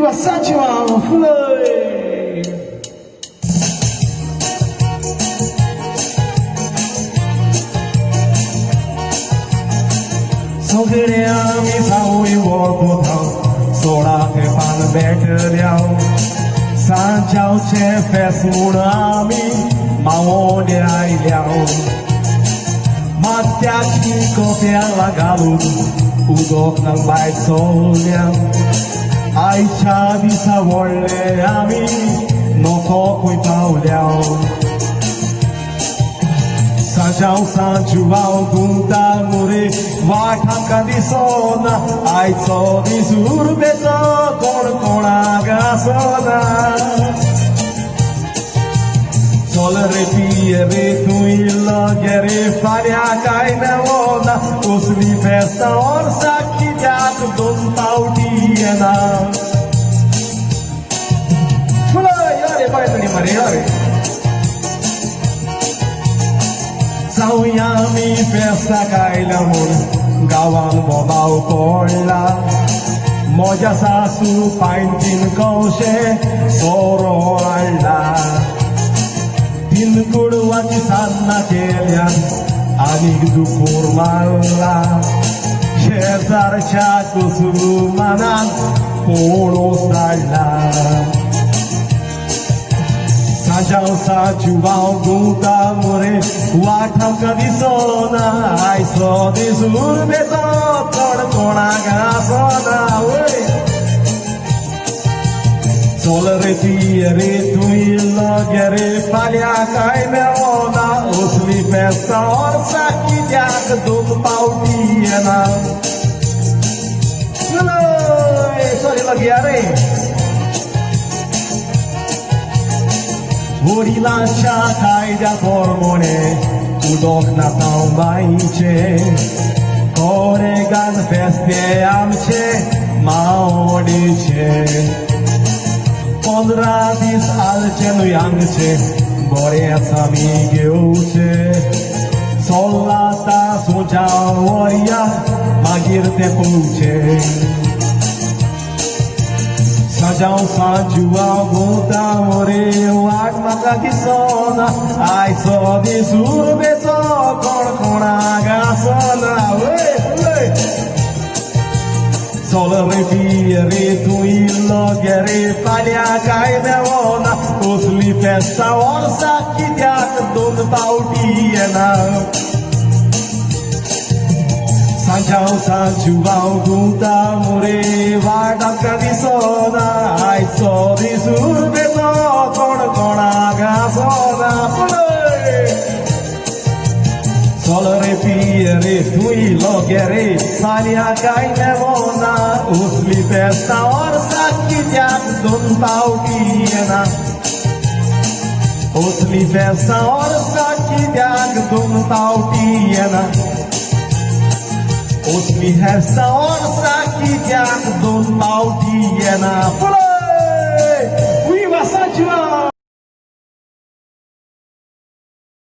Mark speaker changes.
Speaker 1: Versace one flay. सगळे आम्ही जाऊन वळखो सोळाचे पान भेटल्या सांजावचे फेसून आम्ही मावोडे आयल्या मात्याची कोप्याला घालून उदक नंबाय चोल्या आयच्या दिसा व्हडले आमी नकोय पावल्या सांजाव सांजुवाव गुंता मुरे वाट आमकां दिसोना आयचो दीस उर्बेचो कोण कोणाक आसोना चल रे पिये रे तूं इल्लो गे रे फाल्यां कांय मेवना कसली फेस्तां वर्साक कित्याक दोन पावटी येना अरे बाय तुणी मरे अरे जाऊया आमी फेस्ताक आयल्या म्हूण गांवान बोबाव पडला म्हज्या सासू पायंतीन कवशे सोरो हाडला तीन कुडवाची सान्नां केल्या आनीक दुकोर मारला शेजारच्या कुसुमानान पळोस धाडला सांजाव सांजुवाव गुंता मोरे वाट आमकां दिसोना आयचो दीस उर्बेचो कोण कोणाक आसोना चल रे पिये रे तूं इल्लो गे रे फाल्यां कांय मेवना असली फेस्तां वर्साक कित्याक दोन पावटी येना सॉरी लगिया रे वडिलांच्या कायद्या प्रमाणे उदक नाताव बाईंचे कोरेगान फेस्ते आमचे मावडीचे 15 दीस आलचे न्हय हांगचे बरेंच आमी घेवचे सोल्लाता सोजाव वया मागीर ते पळोवचे सांजाव सांजुवाव गुंता मोरे वाट म्हाका दिसोना आयचो दीस उर्बेचो कोण कोणाक आसोना चल रे पिये रे तूं इल्लो गे रे फाल्यां कांय मेवना कसली फेस्तां वर्साक कित्याक दोन पावटी येना सांजाव सांजुवाव गुंता मोरे वाट आमकां दिसोना आयचो दीस उर्बेचो कोण कोणाक आसोना चल रे पिये रे तूं इल्लो गे रे फाल्यां कांय मेवना असली फेस्तां वर्साक कित्याक दोन पावटी येना असली फेस्तां वर्साक कित्याक दोन पावटी येना असली फेस्तां वर्साक कित्याक दोन पावटी येना Viva Santiago!